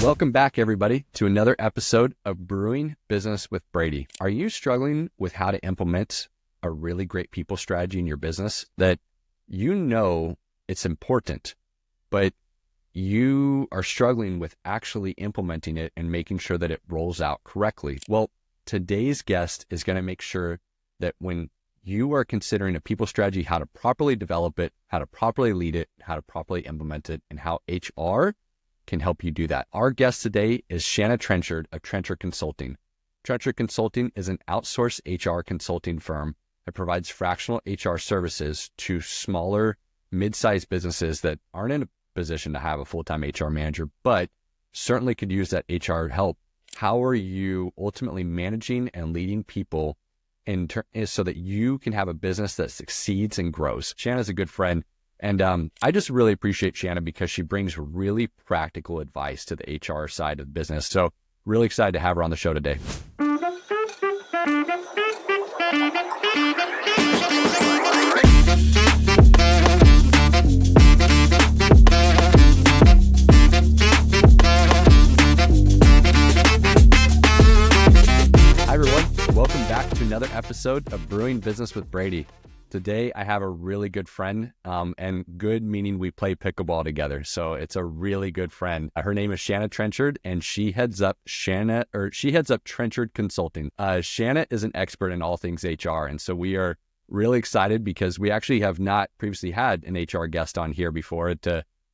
Welcome back, everybody, to another episode of Brewing Business with Brady. Are you struggling with how to implement a really great people strategy in your business that you know it's important, but you are struggling with actually implementing it and making sure that it rolls out correctly? Well, today's guest is going to make sure that when you are considering a people strategy, how to properly develop it, how to properly lead it, how to properly implement it, and how HR can help you do that. Our guest today is Shanna Trenchard of Trenchard Consulting. Trenchard Consulting is an outsourced HR consulting firm that provides fractional HR services to smaller, mid-sized businesses that aren't in a position to have a full-time HR manager, but certainly could use that HR help. How are you ultimately managing and leading people so that you can have a business that succeeds and grows? Shanna's a good friend. And I just really appreciate Shanna because she brings really practical advice to the HR side of the business. So really excited to have her on the show today. Hi, everyone. Welcome back to another episode of Brewing Business with Brady. Today, I have a really good friend, and good meaning we play pickleball together. So it's a really good friend. Her name is Shanna Trenchard, and she heads up Trenchard Consulting. Shanna is an expert in all things HR, and so we are really excited because we actually have not previously had an HR guest on here before.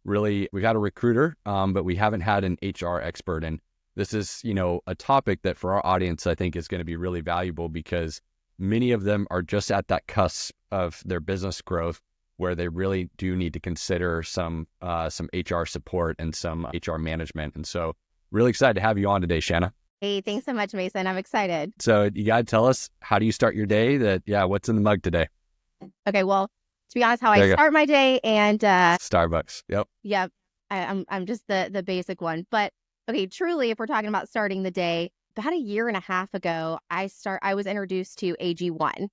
We've had a recruiter, but we haven't had an HR expert, and this is, a topic that for our audience I think is going to be really valuable because many of them are just at that cusp of their business growth where they really do need to consider some HR support and some HR management. And so really excited to have you on today, Shanna. Hey, thanks so much, Mason. I'm excited. So you got to tell us, how do you start your day? What's in the mug today? Okay, well, to be honest, how I start my day and Starbucks. Yep. I'm just the basic one. But okay, truly, if we're talking about starting the day, about a year and a half ago, I was introduced to AG1,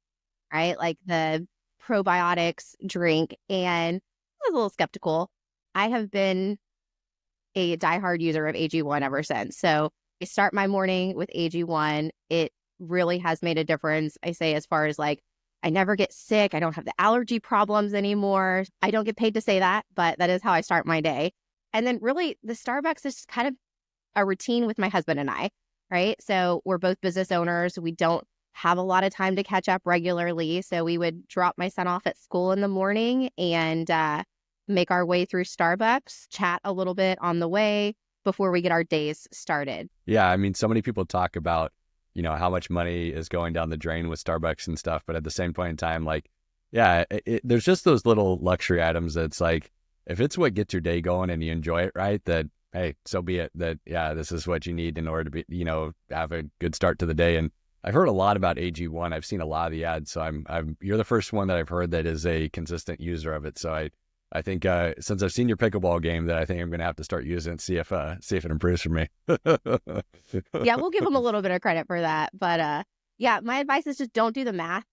right? Like the probiotics drink, and I was a little skeptical. I have been a diehard user of AG1 ever since. So I start my morning with AG1. It really has made a difference. I say, as far as like, I never get sick. I don't have the allergy problems anymore. I don't get paid to say that, but that is how I start my day. And then really the Starbucks is kind of a routine with my husband and I. Right. So we're both business owners. We don't have a lot of time to catch up regularly. So we would drop my son off at school in the morning and make our way through Starbucks, chat a little bit on the way before we get our days started. Yeah. I mean, so many people talk about, how much money is going down the drain with Starbucks and stuff. But at the same point in time, there's just those little luxury items that's like, if it's what gets your day going and you enjoy it, right, that hey, so be it. This is what you need in order to be, have a good start to the day. And I've heard a lot about AG1. I've seen a lot of the ads. So you're the first one that I've heard that is a consistent user of it. So I think since I've seen your pickleball game, that I think I'm going to have to start using it, see if it improves for me. Yeah, we'll give them a little bit of credit for that. But my advice is just don't do the math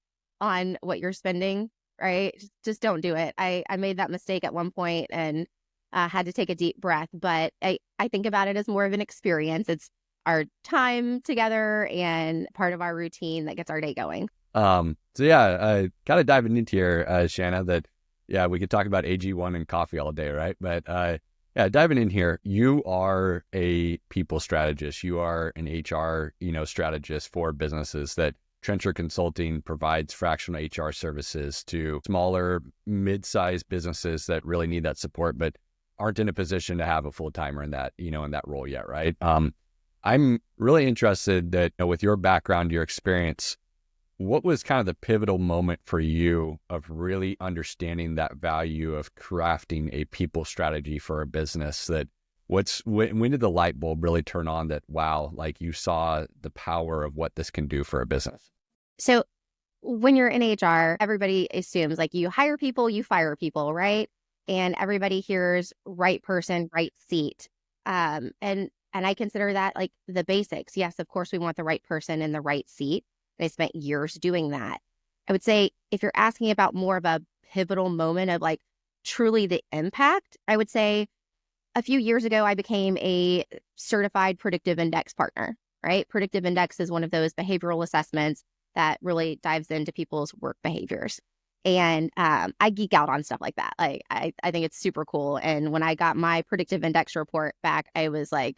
on what you're spending, right? Just don't do it. I made that mistake at one point and had to take a deep breath, but I think about it as more of an experience. It's our time together and part of our routine that gets our day going. Kind of diving into here, Shanna, that, we could talk about AG1 and coffee all day, right? But diving in here, you are a people strategist. You are an HR, strategist for businesses. That Trenchard Consulting provides fractional HR services to smaller, mid-sized businesses that really need that support, but aren't in a position to have a full-timer in that, in that role yet, right? I'm really interested that, with your background, your experience, what was kind of the pivotal moment for you of really understanding that value of crafting a people strategy for a business? When did the light bulb really turn on that, wow, like you saw the power of what this can do for a business? So when you're in HR, everybody assumes like you hire people, you fire people, right? And everybody hears right person, right seat. And I consider that like the basics. Yes, of course, we want the right person in the right seat. I spent years doing that. I would say if you're asking about more of a pivotal moment of like truly the impact, I would say a few years ago, I became a certified predictive index partner, right? Predictive index is one of those behavioral assessments that really dives into people's work behaviors. And I geek out on stuff like that. Like I think it's super cool. And when I got my predictive index report back, I was like,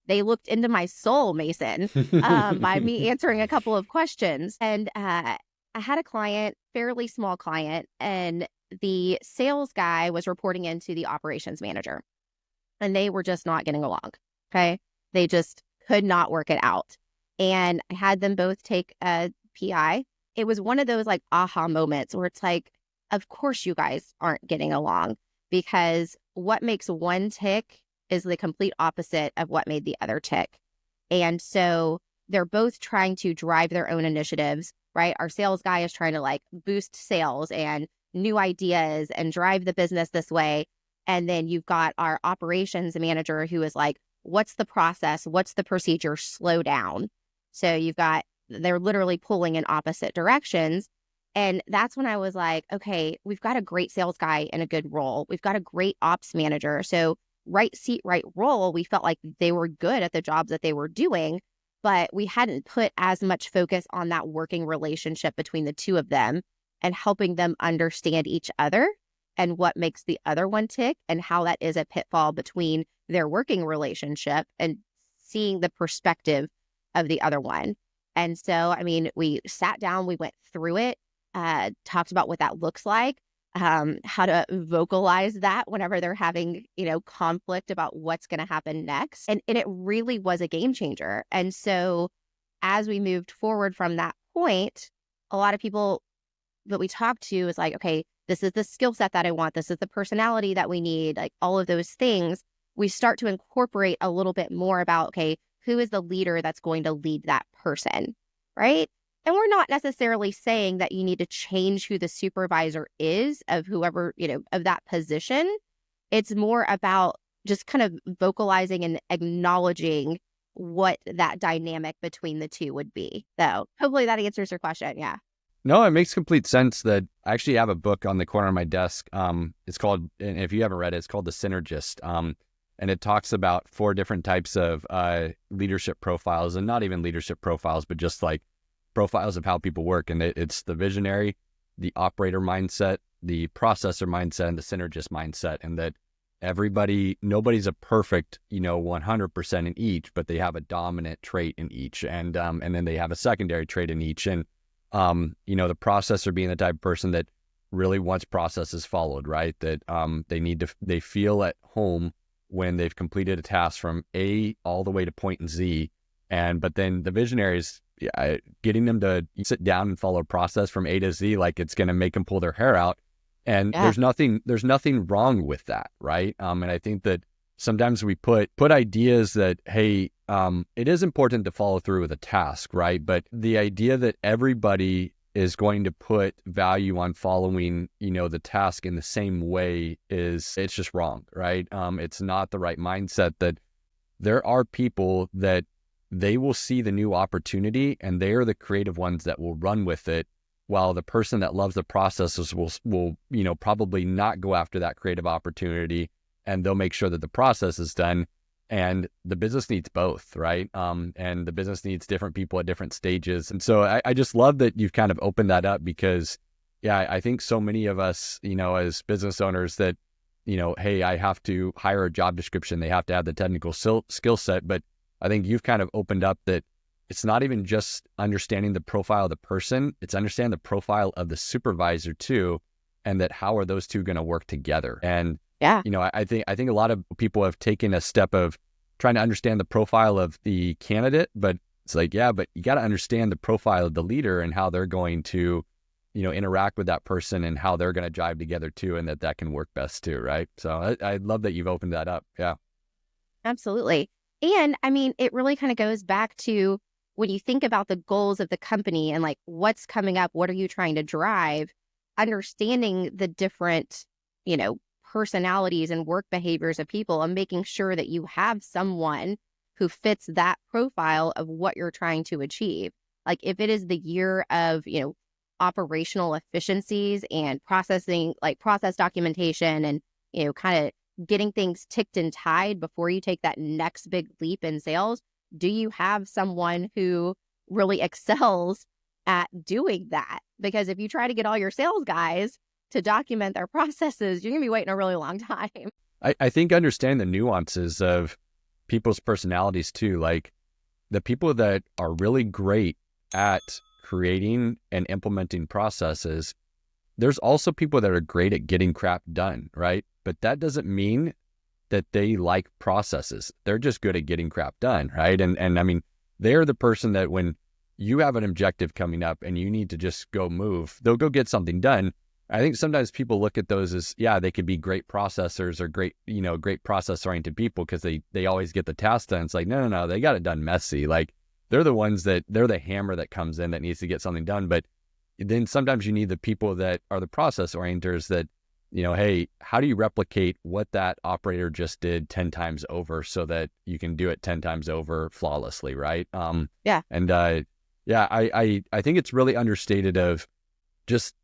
they looked into my soul, Mason, by me answering a couple of questions. And I had a client, fairly small client, and the sales guy was reporting into the operations manager. And they were just not getting along. Okay. They just could not work it out. And I had them both take a PI. It was one of those like aha moments where it's like, of course you guys aren't getting along, because what makes one tick is the complete opposite of what made the other tick. And so they're both trying to drive their own initiatives, right? Our sales guy is trying to like boost sales and new ideas and drive the business this way. And then you've got our operations manager who is like, what's the process? What's the procedure? Slow down. So they're literally pulling in opposite directions. And that's when I was like, okay, we've got a great sales guy in a good role. We've got a great ops manager. So right seat, right role, we felt like they were good at the jobs that they were doing, but we hadn't put as much focus on that working relationship between the two of them and helping them understand each other and what makes the other one tick and how that is a pitfall between their working relationship and seeing the perspective of the other one. And so, I mean, we sat down, we went through it, talked about what that looks like, how to vocalize that whenever they're having, conflict about what's going to happen next. And it really was a game changer. And so as we moved forward from that point, a lot of people that we talked to is like, okay, this is the skill set that I want. This is the personality that we need, like all of those things. We start to incorporate a little bit more about, okay, who is the leader that's going to lead that person, right? And we're not necessarily saying that you need to change who the supervisor is of whoever, of that position. It's more about just kind of vocalizing and acknowledging what that dynamic between the two would be. So hopefully that answers your question. Yeah. No, it makes complete sense. That I actually have a book on the corner of my desk. It's called, and if you haven't read it, it's called The Synergist. And it talks about 4 different types of leadership profiles, and not even leadership profiles, but just like profiles of how people work. And it's the visionary, the operator mindset, the processor mindset, and the synergist mindset. And that nobody's a perfect, 100% in each, but they have a dominant trait in each. And then they have a secondary trait in each. And, the processor being the type of person that really wants processes followed, right? That they feel at home when they've completed a task from A all the way to point Z. But then the visionaries, getting them to sit down and follow a process from A to Z, like it's going to make them pull their hair out. And there's nothing wrong with that, right? And I think that sometimes we put ideas that, hey, it is important to follow through with a task, right? But the idea that everybody is going to put value on following, the task in the same way it's just wrong, right? It's not the right mindset. That there are people that they will see the new opportunity and they are the creative ones that will run with it, while the person that loves the processes will probably not go after that creative opportunity, and they'll make sure that the process is done. And the business needs both, right? And the business needs different people at different stages. And so I just love that you've kind of opened that up, because I think so many of us, as business owners that, hey, I have to hire a job description. They have to have the technical skill set. But I think you've kind of opened up that it's not even just understanding the profile of the person, it's understanding the profile of the supervisor too, and that how are those two going to work together. And Yeah. I think a lot of people have taken a step of trying to understand the profile of the candidate, but it's like, but you got to understand the profile of the leader and how they're going to, interact with that person and how they're going to jive together too, and that can work best too, right? So I love that you've opened that up. Yeah. Absolutely. And I mean, it really kind of goes back to when you think about the goals of the company and like what's coming up, what are you trying to drive, understanding the different, personalities and work behaviors of people, and making sure that you have someone who fits that profile of what you're trying to achieve. Like if it is the year of, operational efficiencies and processing, like process documentation and, kind of getting things ticked and tied before you take that next big leap in sales? Do you have someone who really excels at doing that? Because if you try to get all your sales guys to document their processes, you're going to be waiting a really long time. I think understand the nuances of people's personalities too. Like the people that are really great at creating and implementing processes, there's also people that are great at getting crap done, right? But that doesn't mean that they like processes. They're just good at getting crap done, right? And I mean, they're the person that when you have an objective coming up and you need to just go move, they'll go get something done. I think sometimes people look at those as, yeah, they could be great processors or great, great process-oriented people because they always get the task done. It's like, no, they got it done messy. Like they're the ones they're the hammer that comes in that needs to get something done. But then sometimes you need the people that are the process orienters that, hey, how do you replicate what that operator just did 10 times over so that you can do it 10 times over flawlessly, right? Yeah. And I think it's really understated of just,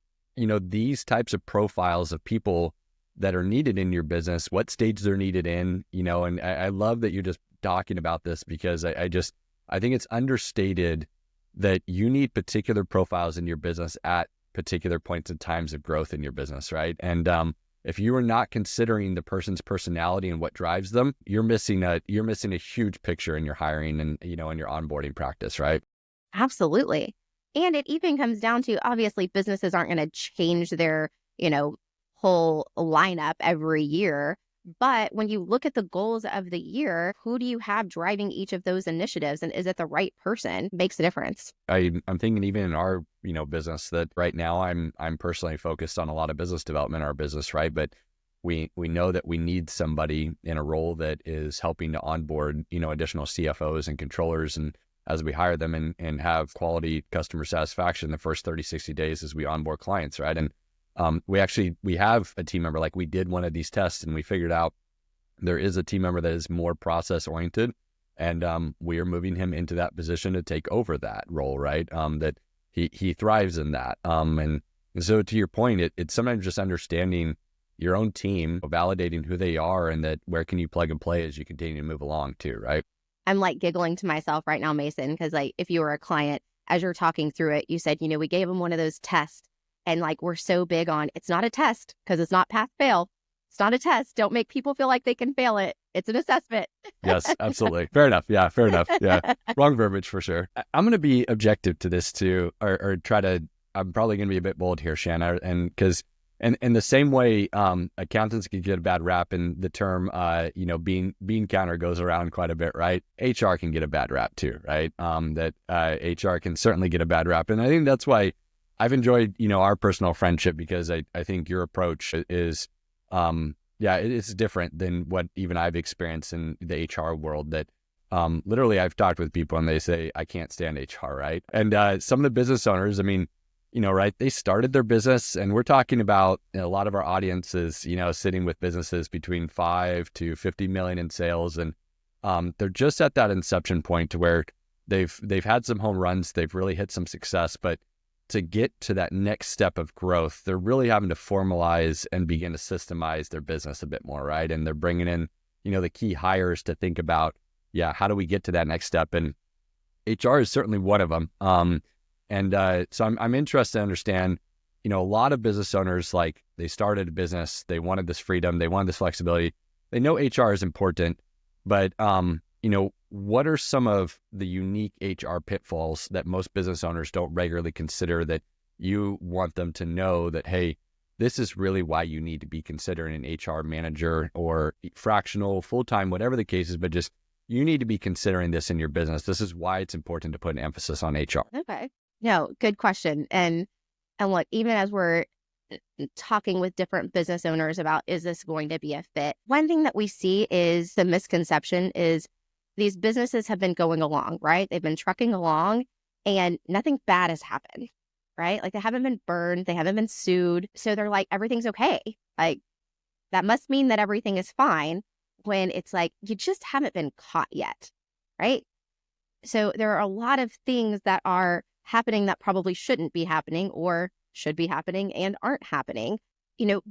these types of profiles of people that are needed in your business, what stage they're needed in, and I love that you're just talking about this because I think it's understated that you need particular profiles in your business at particular points and times of growth in your business, right? And if you are not considering the person's personality and what drives them, you're missing a huge picture in your hiring and in your onboarding practice, right? Absolutely. And it even comes down to, obviously, businesses aren't going to change their, whole lineup every year. But when you look at the goals of the year, who do you have driving each of those initiatives? And is it the right person? Makes a difference. I'm thinking even in our, business that right now I'm personally focused on a lot of business development in our business, right? But we know that we need somebody in a role that is helping to onboard, additional CFOs and controllers. And as we hire them and have quality customer satisfaction the first 30, 60 days as we onboard clients, right? And we have a team member, like we did one of these tests and we figured out there is a team member that is more process oriented and we are moving him into that position to take over that role, right? That he thrives in that. And so to your point, it's sometimes just understanding your own team, validating who they are and that where can you plug and play as you continue to move along too, right? I'm like giggling to myself right now, Mason, because like if you were a client, as you're talking through it, you said, we gave them one of those tests. And like, we're so big on, it's not a test because it's not pass fail. It's not a test. Don't make people feel like they can fail it. It's an assessment. Yes, absolutely. Fair enough. Yeah, fair enough. Yeah. Wrong verbiage for sure. I'm going to be objective to this too, or try to, I'm probably going to be a bit bold here, Shanna. And because, and in the same way, accountants can get a bad rap and the term, bean counter goes around quite a bit, right? HR can get a bad rap too, right? That HR can certainly get a bad rap. And I think that's why I've enjoyed, our personal friendship because I think your approach is, it's different than what even I've experienced in the HR world that, literally I've talked with people and they say, I can't stand HR, right? And, some of the business owners, I mean, right, they started their business and we're talking about a lot of our audiences, sitting with businesses between 5 to 50 million in sales. And, they're just at that inception point to where they've had some home runs, they've really hit some success, but to get to that next step of growth, they're really having to formalize and begin to systemize their business a bit more, right? And they're bringing in, the key hires to think about, how do we get to that next step? And HR is certainly one of them. So I'm interested to understand, a lot of business owners, like they started a business, they wanted this freedom, they wanted this flexibility. They know HR is important, but, what are some of the unique HR pitfalls that most business owners don't regularly consider that you want them to know that, hey, this is really why you need to be considering an HR manager or fractional, full-time, whatever the case is, but just you need to be considering this in your business. This is why it's important to put an emphasis on HR. Okay. No, good question. And look, even as we're talking with different business owners about, is this going to be a fit? One thing that we see is the misconception is these businesses have been going along, right? They've been trucking along and nothing bad has happened, right? Like they haven't been burned, they haven't been sued. So they're like, everything's okay. Like that must mean that everything is fine when it's like, you just haven't been caught yet, right? So there are a lot of things that are happening that probably shouldn't be happening or should be happening and aren't happening.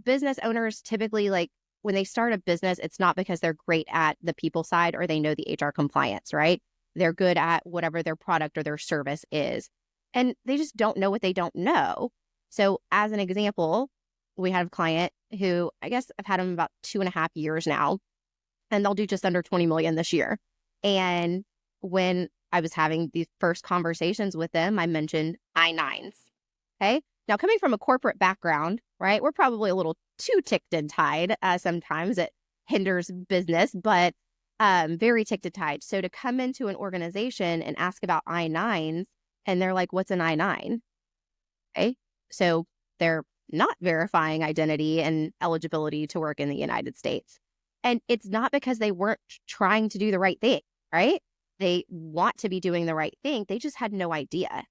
Business owners typically like when they start a business, it's not because they're great at the people side or they know the HR compliance, right? They're good at whatever their product or their service is. And they just don't know what they don't know. So as an example, we had a client who, I guess I've had him about 2.5 years now, and they'll do just under 20 million this year. And when I was having these first conversations with them, I mentioned I-9s. Okay. Now, coming from a corporate background, right, we're probably a little too ticked and tied. Sometimes it hinders business, but very ticked and tied. So to come into an organization and ask about I-9s, and they're like, what's an I-9? Okay. So they're not verifying identity and eligibility to work in the United States. And it's not because they weren't trying to do the right thing, right? They want to be doing the right thing. They just had no idea,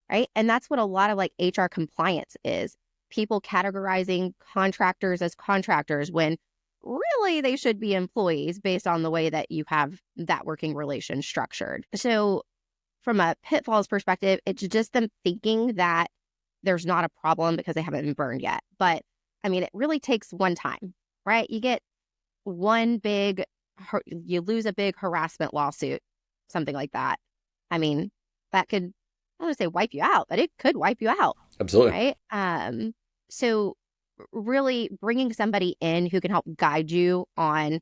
right? And that's what a lot of like HR compliance is. People categorizing contractors as contractors when really they should be employees based on the way that you have that working relation structured. So from a pitfalls perspective, it's just them thinking that there's not a problem because they haven't been burned yet. But I mean, it really takes one time, right? You get you lose a big harassment lawsuit, something like that. I mean, that could, I don't want to say wipe you out, but it could wipe you out. Absolutely. Right? So really bringing somebody in who can help guide you on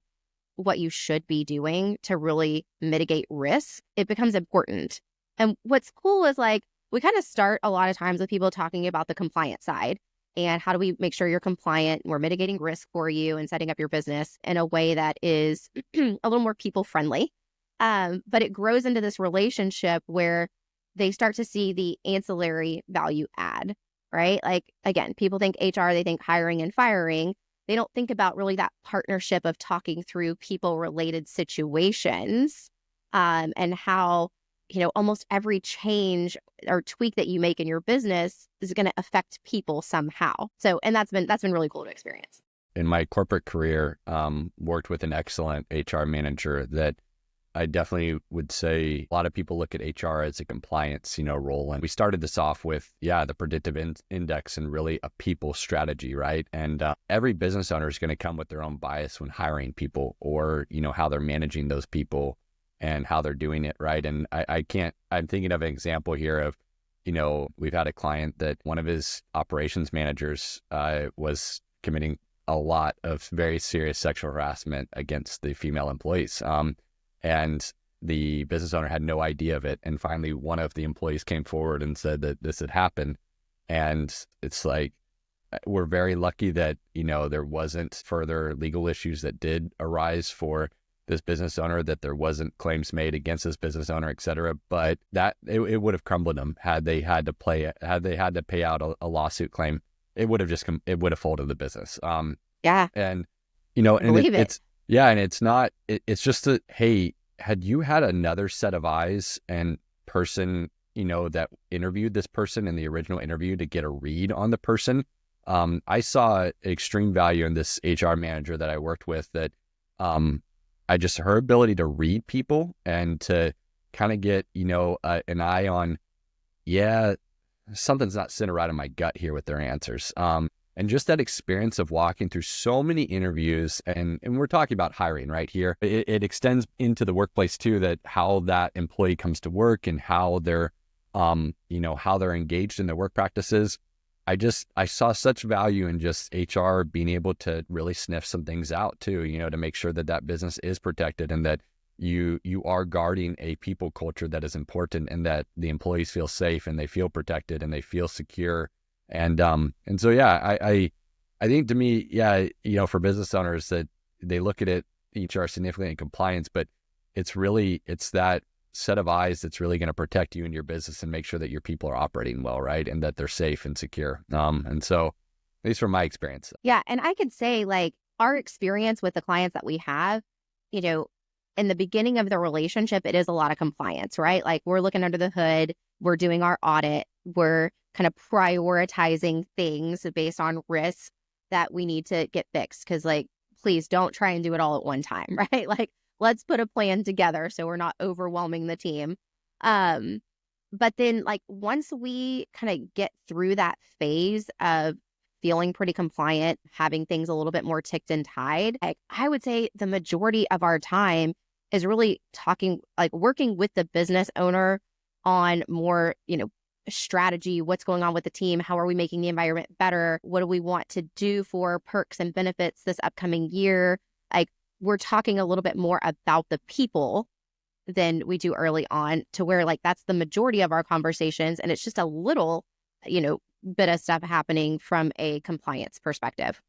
what you should be doing to really mitigate risk, it becomes important. And what's cool is like, we kind of start a lot of times with people talking about the compliance side and how do we make sure you're compliant, we're mitigating risk for you and setting up your business in a way that is a little more people friendly. But it grows into this relationship where they start to see the ancillary value add, right? Like, again, people think HR, they think hiring and firing. They don't think about really that partnership of talking through people related situations and how, almost every change or tweak that you make in your business is going to affect people somehow. So, and that's been really cool to experience. In my corporate career, worked with an excellent HR manager that I definitely would say a lot of people look at HR as a compliance, role. And we started this off with, the predictive index and really a people strategy, right? And every business owner is going to come with their own bias when hiring people or, how they're managing those people and how they're doing it, right? And I'm thinking of an example here of, we've had a client that one of his operations managers was committing a lot of very serious sexual harassment against the female employees. And the business owner had no idea of it. And finally, one of the employees came forward and said that this had happened. And it's like, we're very lucky that, there wasn't further legal issues that did arise for this business owner, that there wasn't claims made against this business owner, et cetera. But that it would have crumbled them had they had to pay out a lawsuit claim. It would have folded the business. Yeah. And, it's, yeah. And it's not, it's just that, hey, had you had another set of eyes and person, that interviewed this person in the original interview to get a read on the person, I saw extreme value in this HR manager that I worked with that, her ability to read people and to kind of get, an eye on, something's not sitting right in my gut here with their answers. And just that experience of walking through so many interviews, and we're talking about hiring right here. It extends into the workplace too, that how that employee comes to work and how they're, how they're engaged in their work practices. I saw such value in just HR being able to really sniff some things out too, to make sure that business is protected and that you are guarding a people culture that is important and that the employees feel safe and they feel protected and they feel secure. And so, I think to me, for business owners that they look at it, HR significantly in compliance, but it's that set of eyes that's really going to protect you and your business and make sure that your people are operating well, right? And that they're safe and secure. And so, at least from my experience. Yeah. And I could say like our experience with the clients that we have, in the beginning of the relationship, it is a lot of compliance, right? Like we're looking under the hood, we're doing our audit, we're kind of prioritizing things based on risks that we need to get fixed. Cause like, please don't try and do it all at one time, right? Like, let's put a plan together so we're not overwhelming the team. But then like once we kind of get through that phase of feeling pretty compliant, having things a little bit more ticked and tied, I would say the majority of our time is really working with the business owner on more, strategy, what's going on with the team, how are we making the environment better, what do we want to do for perks and benefits this upcoming year. We're talking a little bit more about the people than we do early on, to where that's the majority of our conversations, and it's just a little bit of stuff happening from a compliance perspective.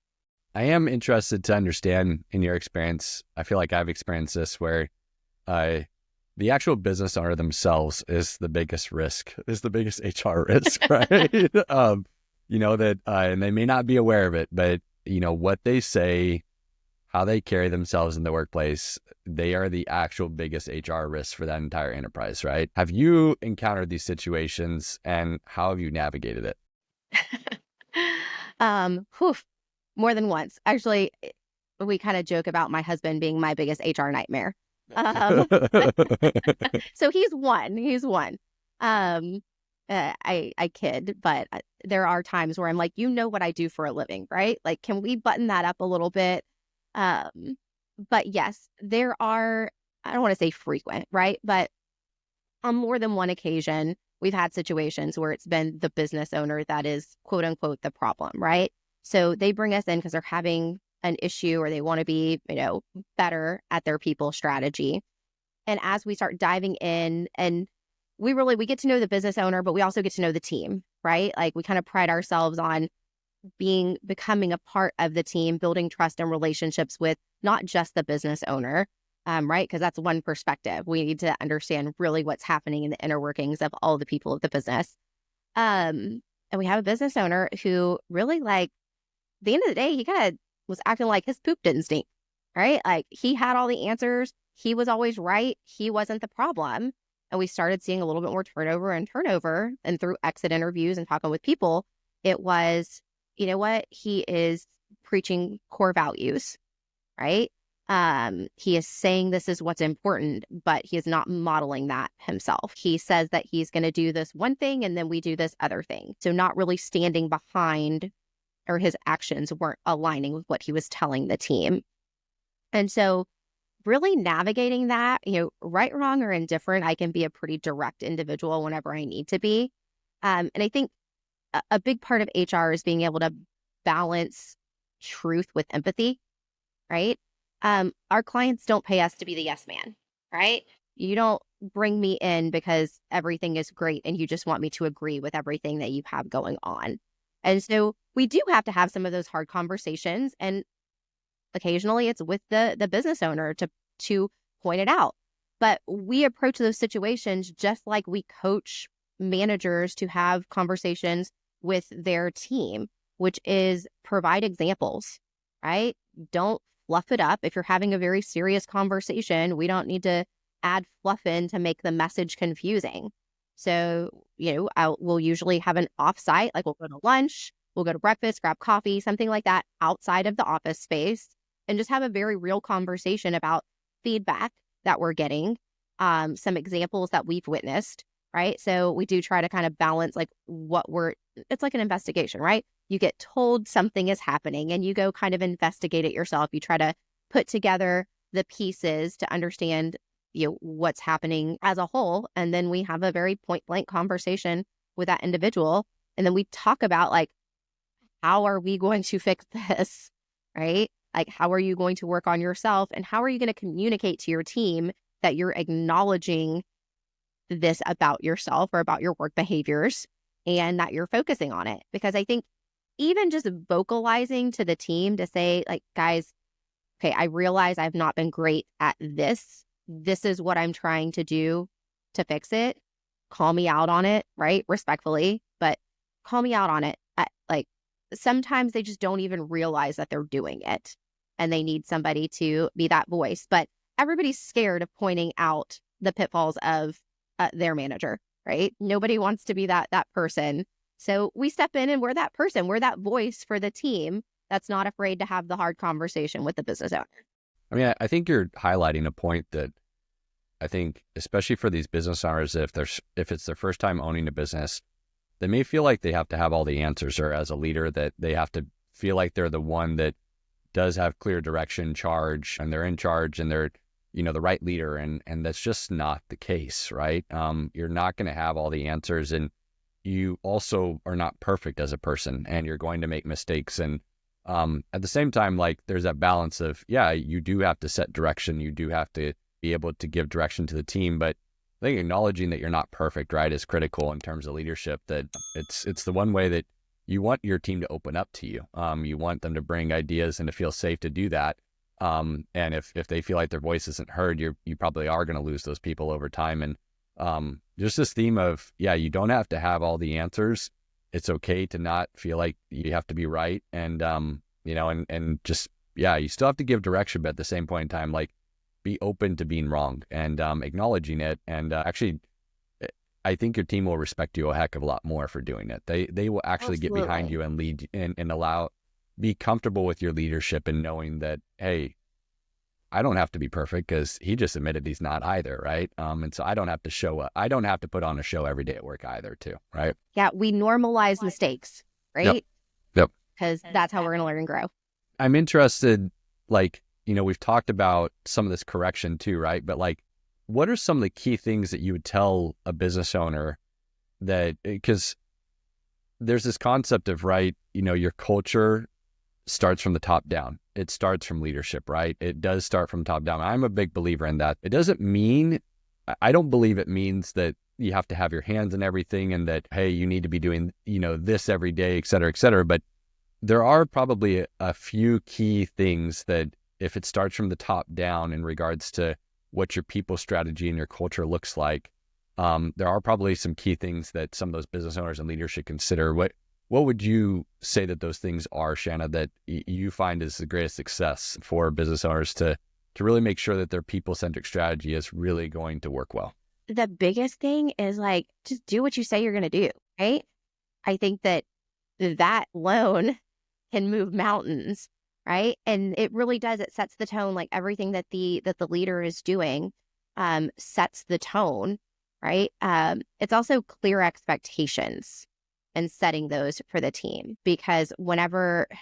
I am interested to understand, in your experience, I feel like I've experienced this, where the actual business owner themselves is the biggest risk, is the biggest HR risk, right? And they may not be aware of it, but what they say, how they carry themselves in the workplace, they are the actual biggest HR risk for that entire enterprise, right? Have you encountered these situations, and how have you navigated it? More than once. Actually, we kind of joke about my husband being my biggest HR nightmare. So he's one. I kid, but there are times where I'm like, what I do for a living, right? Can we button that up a little bit? But yes, there are, I don't want to say frequent, right? But on more than one occasion, we've had situations where it's been the business owner that is quote unquote the problem, right? So they bring us in because they're having an issue, or they want to be, better at their people strategy. And as we start diving in, and we get to know the business owner, but we also get to know the team, right? We kind of pride ourselves on becoming a part of the team, building trust and relationships with not just the business owner, right? Because that's one perspective. We need to understand really what's happening in the inner workings of all the people of the business. And we have a business owner who really, the end of the day, he kind of was acting like his poop didn't stink, right? He had all the answers. He was always right. He wasn't the problem. And we started seeing a little bit more turnover. And through exit interviews and talking with people, it was, he is preaching core values, right? He is saying this is what's important, but he is not modeling that himself. He says that he's going to do this one thing, and then we do this other thing. So not really standing behind, or his actions weren't aligning with what he was telling the team. And so really navigating that, right, wrong, or indifferent, I can be a pretty direct individual whenever I need to be. And I think a big part of HR is being able to balance truth with empathy, right? Our clients don't pay us to be the yes man, right? You don't bring me in because everything is great and you just want me to agree with everything that you have going on. And so we do have to have some of those hard conversations, and occasionally it's with the business owner to point it out. But we approach those situations just like we coach managers to have conversations with their team, which is provide examples, right? Don't fluff it up. If you're having a very serious conversation, we don't need to add fluff in to make the message confusing. So, we'll usually have an offsite, we'll go to lunch, we'll go to breakfast, grab coffee, something like that outside of the office space, and just have a very real conversation about feedback that we're getting, some examples that we've witnessed, right? So we do try to kind of balance it's like an investigation, right? You get told something is happening and you go kind of investigate it yourself. You try to put together the pieces to understand what's happening as a whole. And then we have a very point blank conversation with that individual. And then we talk about how are we going to fix this, right? How are you going to work on yourself, and how are you going to communicate to your team that you're acknowledging this about yourself or about your work behaviors, and that you're focusing on it? Because I think even just vocalizing to the team to say, guys, okay, I realize I've not been great at this. This is what I'm trying to do to fix it. Call me out on it, right? Respectfully, but call me out on it. Sometimes they just don't even realize that they're doing it, and they need somebody to be that voice. But everybody's scared of pointing out the pitfalls of their manager, right? Nobody wants to be that person. So we step in and we're that person. We're that voice for the team that's not afraid to have the hard conversation with the business owner. I mean, I think you're highlighting a point that I think, especially for these business owners, if it's their first time owning a business, they may feel like they have to have all the answers, or as a leader that they have to feel like they're the one that does have clear direction, charge, and they're in charge and they're, the right leader. And that's just not the case, right? You're not going to have all the answers, and you also are not perfect as a person, and you're going to make mistakes. And at the same time, like, there's that balance of, you do have to set direction. You do have to be able to give direction to the team, but I think acknowledging that you're not perfect, right, is critical in terms of leadership. That it's the one way that you want your team to open up to you. You want them to bring ideas and to feel safe to do that. And if they feel like their voice isn't heard, you probably are going to lose those people over time. And just this theme of, you don't have to have all the answers. It's okay to not feel like you have to be right. And, and just, you still have to give direction, but at the same point in time, like, be open to being wrong and acknowledging it. And actually, I think your team will respect you a heck of a lot more for doing it. They will actually Absolutely. get behind you and lead and be comfortable with your leadership and knowing that, hey, I don't have to be perfect because he just admitted he's not either, right? And so I don't have to show up. I don't have to put on a show every day at work either, too, right? Yeah, we normalize mistakes, right? Yep. Because that's how we're going to learn and grow. I'm interested, like, we've talked about some of this correction too, right? But like, what are some of the key things that you would tell a business owner that, because there's this concept of, right, your culture starts from the top down. It starts from leadership, right? It does start from top down. I'm a big believer in that. It doesn't mean, I don't believe it means that you have to have your hands in everything and that, hey, you need to be doing, this every day, et cetera, et cetera. But there are probably a few key things that, if it starts from the top down in regards to what your people strategy and your culture looks like, there are probably some key things that some of those business owners and leaders should consider. What would you say that those things are, Shanna, that you find is the greatest success for business owners to really make sure that their people-centric strategy is really going to work well? The biggest thing is, like, just do what you say you're going to do, right? I think that alone can move mountains, right? And it really does. It sets the tone. Like, everything that the leader is doing sets the tone, right? It's also clear expectations and setting those for the team, because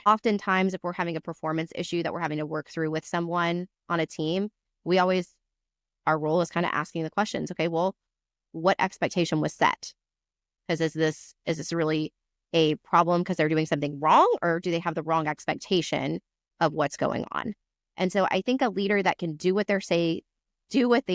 oftentimes, if we're having a performance issue that we're having to work through with someone on a team, our role is kind of asking the questions. Okay, well, what expectation was set? Because is this really a problem because they're doing something wrong, or do they have the wrong expectation of what's going on? And so I think a leader that can do what they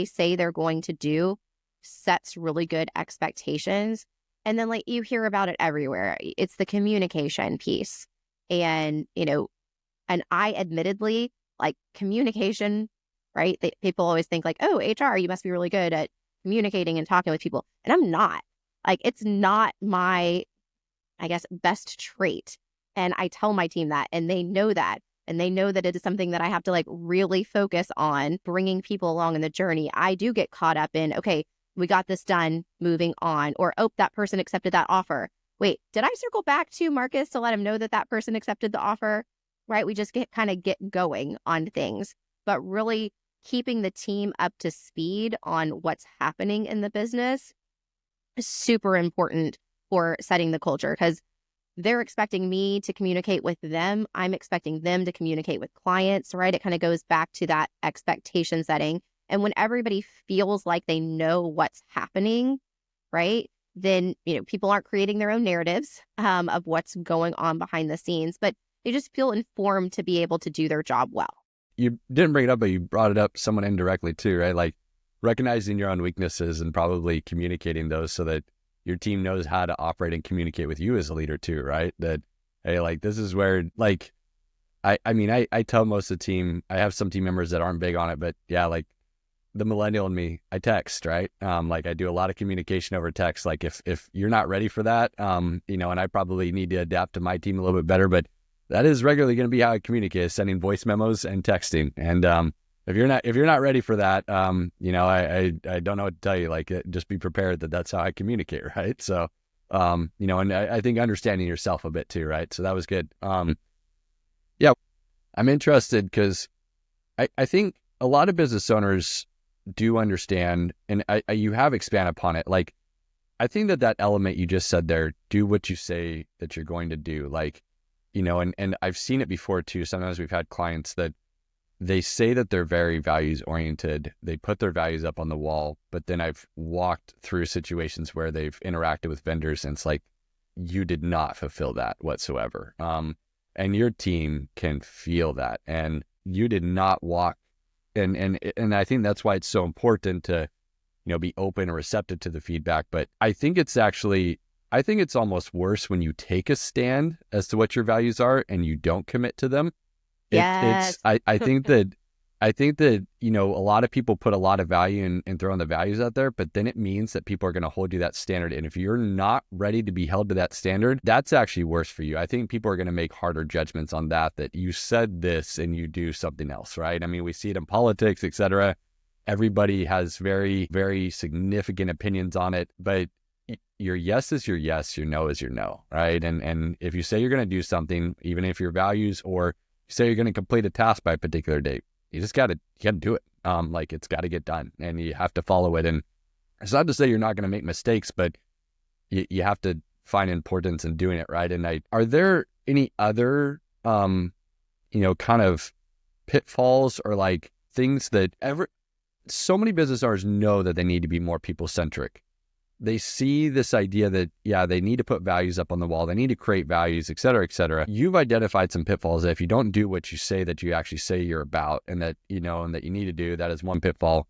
say they're going to do sets really good expectations. And then, like, you hear about it everywhere. It's the communication piece. And, and I admittedly, like, communication, right? People always think like, oh, HR, you must be really good at communicating and talking with people. And I'm not. Like, it's not my, I guess, best trait. And I tell my team that, and they know that. And they know that it is something that I have to, like, really focus on bringing people along in the journey. I do get caught up in, okay, we got this done, moving on. Or, oh, that person accepted that offer. Wait, did I circle back to Marcus to let him know that person accepted the offer? Right? We just get going on things, but really keeping the team up to speed on what's happening in the business is super important for setting the culture, because they're expecting me to communicate with them. I'm expecting them to communicate with clients, right? It kind of goes back to that expectation setting. And when everybody feels like they know what's happening, right, then, people aren't creating their own narratives of what's going on behind the scenes, but they just feel informed to be able to do their job well. You didn't bring it up, but you brought it up somewhat indirectly too, right? Like, recognizing your own weaknesses and probably communicating those so that your team knows how to operate and communicate with you as a leader too, right? That, hey, like, this is where, like, I tell most of the team, I have some team members that aren't big on it, but like, the millennial in me, I text, right? Like, I do a lot of communication over text. Like, if you're not ready for that, and I probably need to adapt to my team a little bit better, but that is regularly going to be how I communicate, is sending voice memos and texting. And if you're not ready for that, I don't know what to tell you. Like, just be prepared that that's how I communicate, right? So, and I think understanding yourself a bit too, right? So that was good. I'm interested because I think a lot of business owners do understand, and you have expanded upon it. Like, I think that element you just said there, do what you say that you're going to do. Like, and I've seen it before too. Sometimes we've had clients that they say that they're very values oriented. They put their values up on the wall, but then I've walked through situations where they've interacted with vendors and it's like, you did not fulfill that whatsoever. And your team can feel that, and you did not walk. And I think that's why it's so important to, be open and receptive to the feedback. But I think it's almost worse when you take a stand as to what your values are and you don't commit to them. Yes. I think that, a lot of people put a lot of value in throwing the values out there, but then it means that people are going to hold you that standard. And if you're not ready to be held to that standard, that's actually worse for you. I think people are going to make harder judgments on that you said this and you do something else, right? I mean, we see it in politics, et cetera. Everybody has very, very significant opinions on it, but your yes is your yes, your no is your no, right? And if you say you're going to do something, even if your values, or you say you're going to complete a task by a particular date, you got to do it. Like, it's got to get done and you have to follow it. And it's not to say you're not going to make mistakes, but you have to find importance in doing it, right? And are there any other, kind of pitfalls or like things that so many business owners know that they need to be more people centric. They see this idea that, they need to put values up on the wall. They need to create values, et cetera, et cetera. You've identified some pitfalls that if you don't do what you say that you actually say you're about and that, and that you need to do, that is one pitfall.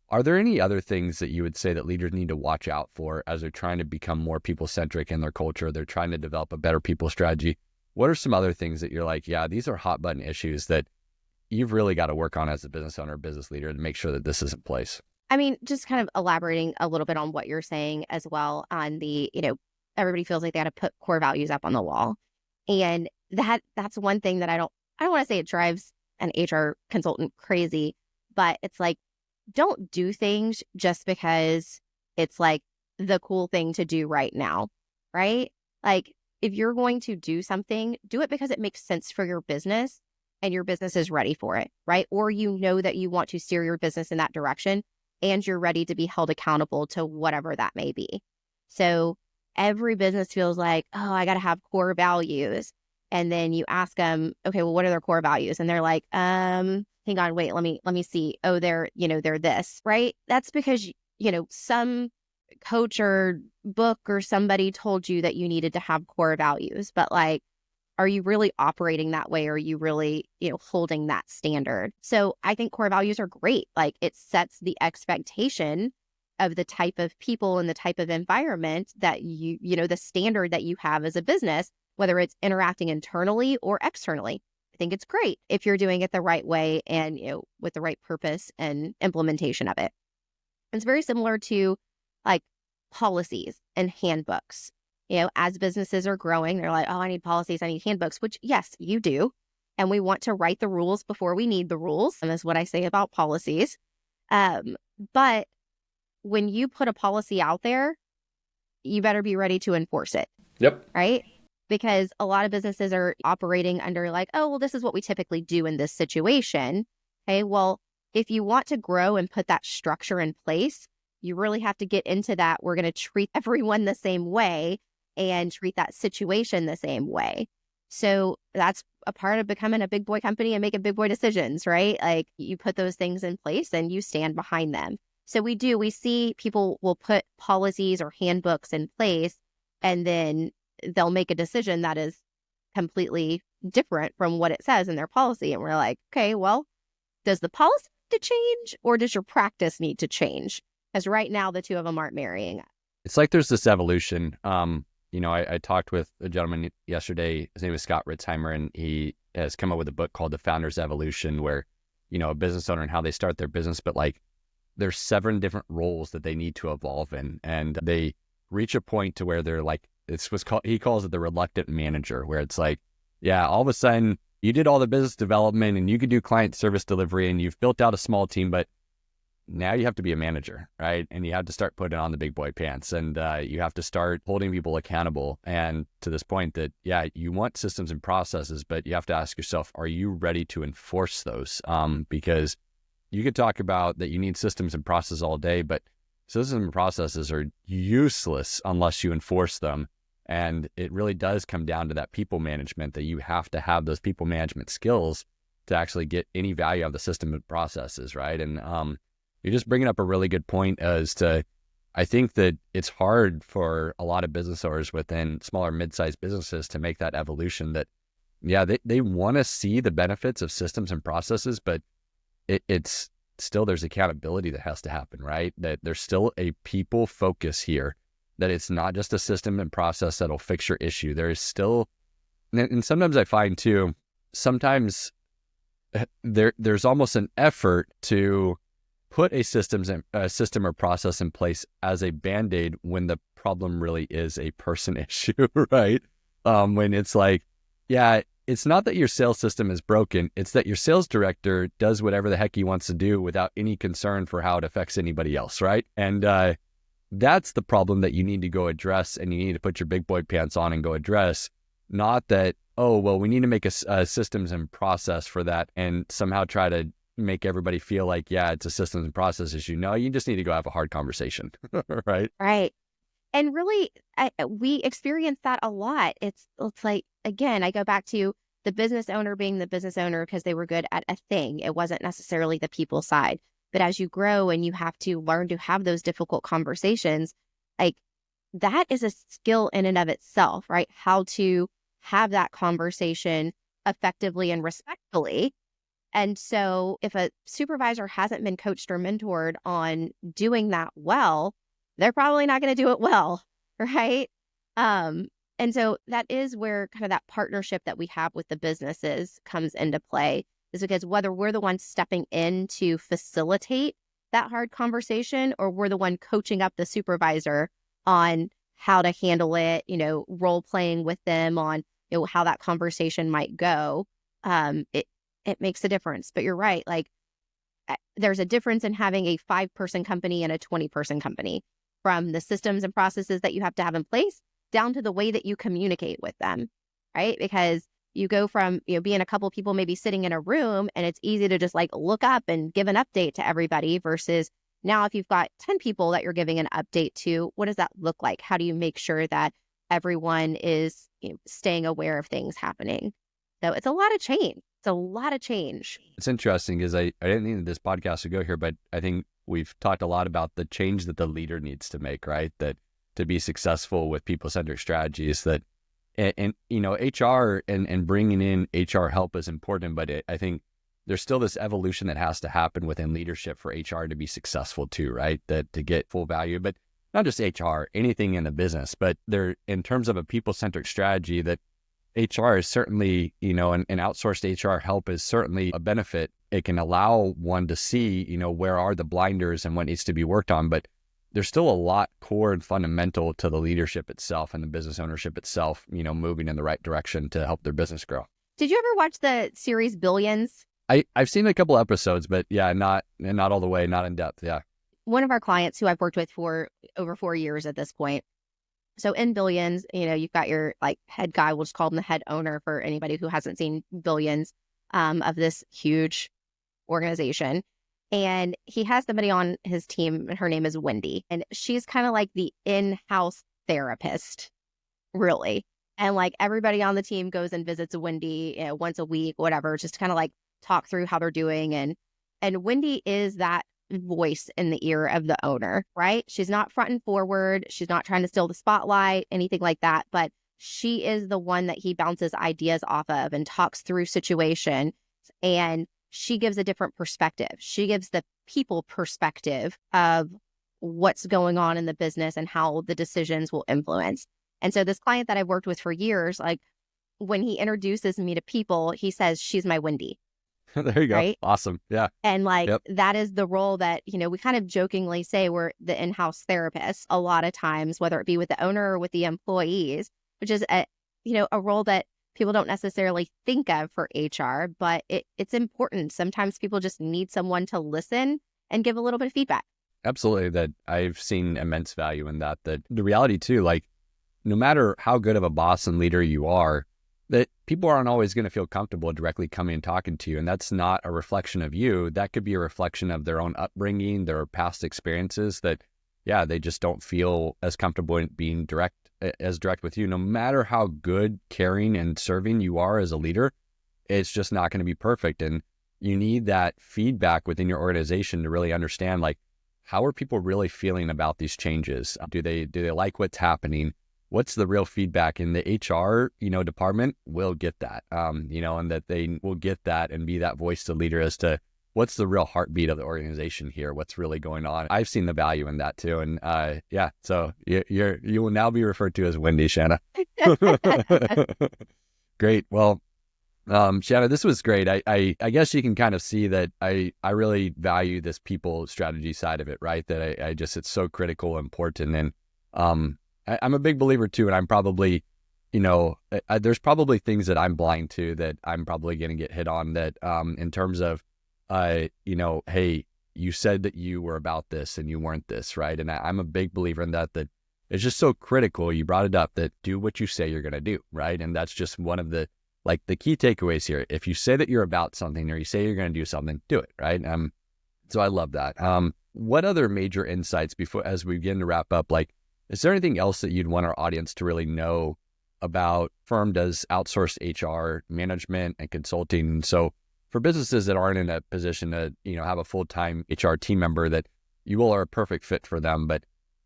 Are there any other things that you would say that leaders need to watch out for as they're trying to become more people centric in their culture? They're trying to develop a better people strategy. What are some other things that you're like, these are hot button issues that you've really got to work on as a business owner, business leader to make sure that this is in place? I mean, just kind of elaborating a little bit on what you're saying as well on the, everybody feels like they got to put core values up on the wall. And that's one thing that I don't want to say it drives an HR consultant crazy, but it's like, don't do things just because it's like the cool thing to do right now, right? Like, if you're going to do something, do it because it makes sense for your business and your business is ready for it, right? Or that you want to steer your business in that direction and you're ready to be held accountable to whatever that may be. So every business feels like, oh, I got to have core values. And then you ask them, okay, well, what are their core values? And they're like, hang on, wait, let me see. Oh, they're this, right? That's because, some coach or book or somebody told you that you needed to have core values, but like, are you really operating that way? Are you really, holding that standard? So I think core values are great. Like, it sets the expectation of the type of people and the type of environment that the standard that you have as a business, whether it's interacting internally or externally. I think it's great if you're doing it the right way and, with the right purpose and implementation of it. It's very similar to like policies and handbooks. As businesses are growing, they're like, oh, I need policies, I need handbooks, which yes, you do. And we want to write the rules before we need the rules. And that's what I say about policies. But when you put a policy out there, you better be ready to enforce it. Yep. Right? Because a lot of businesses are operating under like, oh, well, this is what we typically do in this situation. Okay, well, if you want to grow and put that structure in place, you really have to get into that. We're going to treat everyone the same way and treat that situation the same way. So that's a part of becoming a big boy company and making big boy decisions, right? Like, you put those things in place and you stand behind them. So we see people will put policies or handbooks in place and then they'll make a decision that is completely different from what it says in their policy. And we're like, okay, well, does the policy need to change or does your practice need to change? Because right now the two of them aren't marrying up. It's like there's this evolution. I talked with a gentleman yesterday. His name is Scott Ritzheimer, and he has come up with a book called The Founder's Evolution, where, a business owner and how they start their business, but like there's 7 different roles that they need to evolve in. And they reach a point to where they're like, he calls it the reluctant manager, where it's like, all of a sudden you did all the business development and you could do client service delivery and you've built out a small team, but now you have to be a manager, right? And you have to start putting on the big boy pants and you have to start holding people accountable. And to this point that, you want systems and processes, but you have to ask yourself, are you ready to enforce those? Because you could talk about that you need systems and processes all day, but systems and processes are useless unless you enforce them. And it really does come down to that people management, that you have to have those people management skills to actually get any value out of the system and processes, right? And you're just bringing up a really good point as to, I think that it's hard for a lot of business owners within smaller, mid-sized businesses to make that evolution that, yeah, they want to see the benefits of systems and processes, but it's still, there's accountability that has to happen, right? That there's still a people focus here, that it's not just a system and process that'll fix your issue. There is still, and sometimes I find too, sometimes there's almost an effort to put a system or process in place as a Band-Aid when the problem really is a person issue, right? When it's like, yeah, it's not that your sales system is broken. It's that your sales director does whatever the heck he wants to do without any concern for how it affects anybody else, right? And that's the problem that you need to go address, and you need to put your big boy pants on and go address. Not that, oh, well, we need to make a systems and process for that and somehow try to make everybody feel like, yeah, it's a systems and process issue. No, you just need to go have a hard conversation, right? Right. And really, we experience that a lot. It's like, again, I go back to the business owner being the business owner because they were good at a thing. It wasn't necessarily the people side. But as you grow and you have to learn to have those difficult conversations, like that is a skill in and of itself, right? How to have that conversation effectively and respectfully. And so if a supervisor hasn't been coached or mentored on doing that well, they're probably not going to do it well, right? And so that is where kind of that partnership that we have with the businesses comes into play, is because whether we're the ones stepping in to facilitate that hard conversation, or we're the one coaching up the supervisor on how to handle it, role playing with them on how that conversation might go, it makes a difference. But you're right, like there's a difference in having a 5-person company and a 20-person company, from the systems and processes that you have to have in place down to the way that you communicate with them, right? Because you go from, being a couple people maybe sitting in a room and it's easy to just like look up and give an update to everybody, versus now if you've got 10 people that you're giving an update to, what does that look like? How do you make sure that everyone is staying aware of things happening? So it's a lot of change. It's a lot of change. It's interesting because I didn't think that this podcast would go here, but I think we've talked a lot about the change that the leader needs to make, right? That to be successful with people-centric strategies, that, and HR and bringing in HR help is important, but I think there's still this evolution that has to happen within leadership for HR to be successful too, right? That to get full value, but not just HR, anything in the business, but there, in terms of a people-centric strategy, that HR is certainly, an outsourced HR help is certainly a benefit. It can allow one to see, where are the blinders and what needs to be worked on, but there's still a lot core and fundamental to the leadership itself and the business ownership itself, moving in the right direction to help their business grow. Did you ever watch the series Billions? I've seen a couple episodes, but yeah, not all the way, not in depth. Yeah. One of our clients who I've worked with for over 4 years at this point. So in Billions, you've got your like head guy, we'll just call him the head owner for anybody who hasn't seen Billions, of this huge organization. And he has somebody on his team, and her name is Wendy. And she's kind of like the in-house therapist, really. And like everybody on the team goes and visits Wendy once a week, whatever, just to kind of like talk through how they're doing. And Wendy is that voice in the ear of the owner, right? She's not front and forward. She's not trying to steal the spotlight, anything like that. But she is the one that he bounces ideas off of and talks through situation. And she gives a different perspective. She gives the people perspective of what's going on in the business and how the decisions will influence. And so this client that I've worked with for years, like when he introduces me to people, he says, she's my Wendy. There you go. Right? Awesome. Yeah. And like, that is the role that, we kind of jokingly say we're the in-house therapists a lot of times, whether it be with the owner or with the employees, which is a role that people don't necessarily think of for HR, but it's important. Sometimes people just need someone to listen and give a little bit of feedback. Absolutely. That I've seen immense value in that the reality too, like no matter how good of a boss and leader you are, that people aren't always going to feel comfortable directly coming and talking to you. And that's not a reflection of you. That could be a reflection of their own upbringing, their past experiences, that yeah, they just don't feel as comfortable in being as direct with you. No matter how good, caring, and serving you are as a leader, it's just not going to be perfect. And you need that feedback within your organization to really understand, like, how are people really feeling about these changes? Do they like what's happening? What's the real feedback? In the HR, department will get that, and that they will get that and be that voice to leader as to what's the real heartbeat of the organization here, what's really going on. I've seen the value in that too. And yeah, so you will now be referred to as Wendy, Shanna. Great. Well, Shanna, this was great. I guess you can kind of see that I really value this people strategy side of it, right? That I just, it's so critical, important. And I'm a big believer too. And I'm probably, there's probably things that I'm blind to that I'm probably going to get hit on that in terms of, hey, you said that you were about this and you weren't this, right? And I'm a big believer in that it's just so critical. You brought it up, that do what you say you're going to do, right? And that's just one of the key takeaways here. If you say that you're about something or you say you're going to do something, do it, right? So I love that. What other major insights as we begin to wrap up, is there anything else that you'd want our audience to really know about firm does outsourced HR management and consulting? So for businesses that aren't in a position to, have a full-time HR team member, that you all are a perfect fit for them, but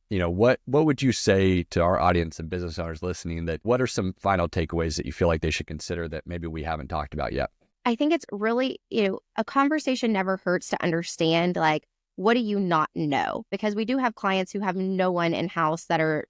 what would you say to our audience and business owners listening, that what are some final takeaways that you feel like they should consider that maybe we haven't talked about yet? I think it's really, a conversation never hurts to understand, what do you not know? Because we do have clients who have no one in-house that are,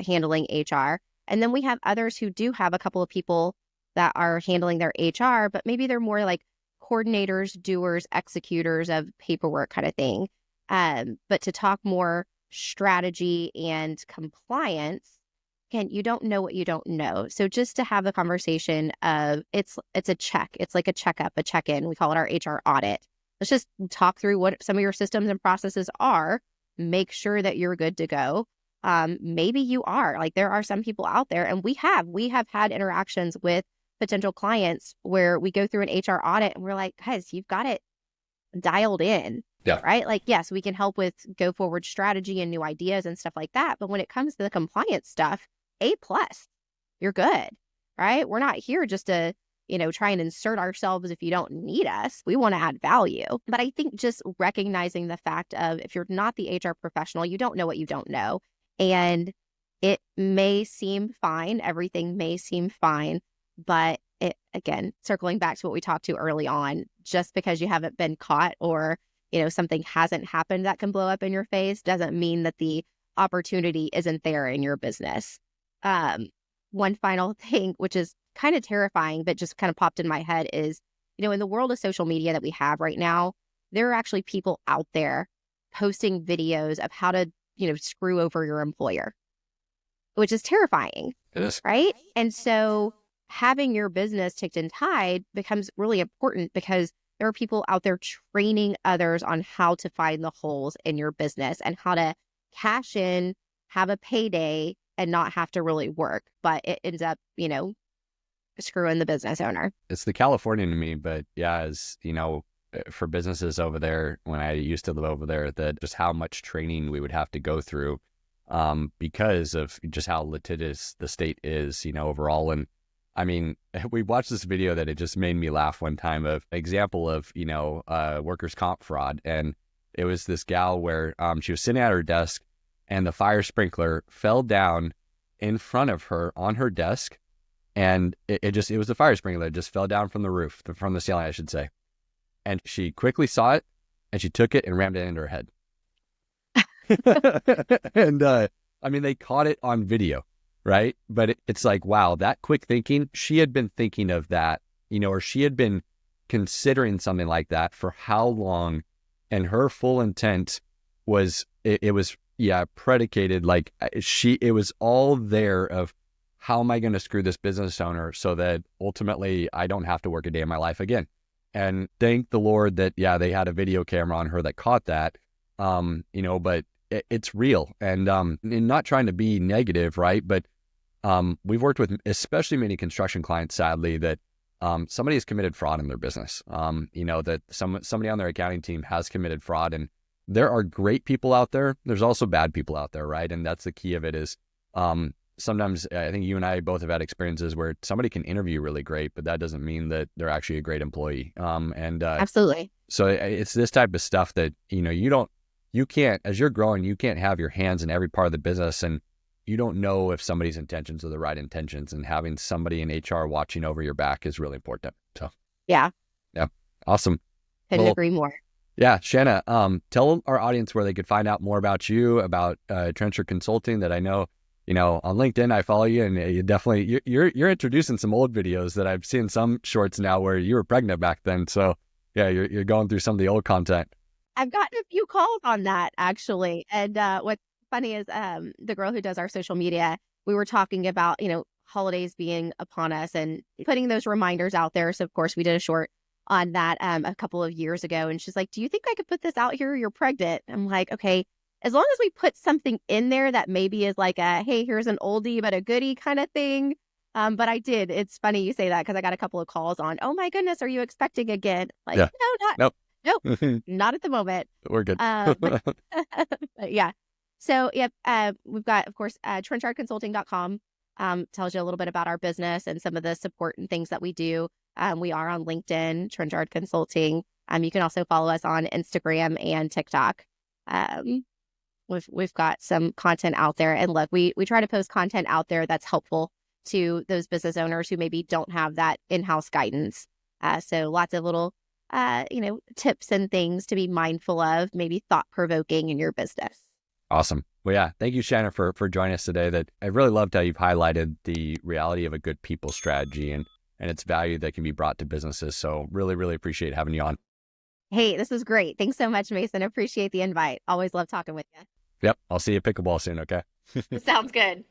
handling HR. And then we have others who do have a couple of people that are handling their HR, but maybe they're more like coordinators, doers, executors of paperwork kind of thing. But to talk more strategy and compliance, again, you don't know what you don't know. So just to have the conversation of it's a check. It's like a checkup, a check-in. We call it our HR audit. Let's just talk through what some of your systems and processes are. Make sure that you're good to go. Maybe you are. There are some people out there, and we have had interactions with potential clients where we go through an HR audit and we're like, guys, you've got it dialed in. Yeah. Right? Yes, we can help with go forward strategy and new ideas and stuff like that. But when it comes to the compliance stuff, A+, you're good, right? We're not here just to, try and insert ourselves if you don't need us. We want to add value. But I think just recognizing the fact of, if you're not the HR professional, you don't know what you don't know. And it may seem fine. Everything may seem fine. But it, again, circling back to what we talked to early on, just because you haven't been caught or something hasn't happened that can blow up in your face doesn't mean that the opportunity isn't there in your business. One final thing, which is kind of terrifying, but just kind of popped in my head is, in the world of social media that we have right now, there are actually people out there posting videos of how to, screw over your employer, which is terrifying. It is. Right? And so having your business ticked and tied becomes really important, because there are people out there training others on how to find the holes in your business and how to cash in, have a payday, and not have to really work. But it ends up, screwing the business owner. It's the Californian to me, but yeah, as for businesses over there, when I used to live over there, that just how much training we would have to go through because of just how litigious the state is, overall. And I mean, we watched this video that it just made me laugh one time, of example of, workers' comp fraud. And it was this gal where she was sitting at her desk and the fire sprinkler fell down in front of her on her desk. And it was a fire sprinkler. It just fell down from the roof, from the ceiling, I should say. And she quickly saw it and she took it and rammed it into her head. And I mean, they caught it on video. Right. But it's like, wow, that quick thinking, she had been thinking of that, or she had been considering something like that for how long. And her full intent was, it was predicated, it was all there of, how am I going to screw this business owner so that ultimately I don't have to work a day in my life again? And thank the Lord that, they had a video camera on her that caught that, but it's real. And not trying to be negative, right? But we've worked with especially many construction clients, sadly, that somebody has committed fraud in their business. That somebody on their accounting team has committed fraud, and there are great people out there. There's also bad people out there, right? And that's the key of it is sometimes I think you and I both have had experiences where somebody can interview really great, but that doesn't mean that they're actually a great employee. Absolutely. So it's this type of stuff that, you can't, as you're growing, you can't have your hands in every part of the business, and you don't know if somebody's intentions are the right intentions, and having somebody in HR watching over your back is really important. So Yeah. yeah, awesome. Couldn't Well, agree more. yeah, Shanna, tell our audience where they could find out more about you, about Trenchard Consulting. That I know, on LinkedIn I follow you, and you definitely you're introducing some old videos that I've seen some shorts now where you were pregnant back then. So yeah, you're going through some of the old content. I've gotten a few calls on that actually. And what's funny is the girl who does our social media, we were talking about, holidays being upon us and putting those reminders out there. So of course we did a short on that a couple of years ago. And she's like, do you think I could put this out here? You're pregnant. I'm like, okay, as long as we put something in there that maybe is like a, hey, here's an oldie but a goodie kind of thing. But I did. It's funny you say that because I got a couple of calls on, oh my goodness, are you expecting again? Like, Yeah. Nope, Nope. not at the moment. We're good. But yeah. So, yep, we've got, of course, trenchardconsulting.com tells you a little bit about our business and some of the support and things that we do. We are on LinkedIn, Trenchard Consulting. You can also follow us on Instagram and TikTok. We've got some content out there. And look, we try to post content out there that's helpful to those business owners who maybe don't have that in-house guidance. So lots of little, tips and things to be mindful of, maybe thought-provoking in your business. Awesome. Well, yeah, thank you, Shanna, for joining us today. That I really loved how you've highlighted the reality of a good people strategy and its value that can be brought to businesses. So really, really appreciate having you on. Hey, this was great. Thanks so much, Mason. Appreciate the invite. Always love talking with you. Yep. I'll see you at pickleball soon. Okay. Sounds good.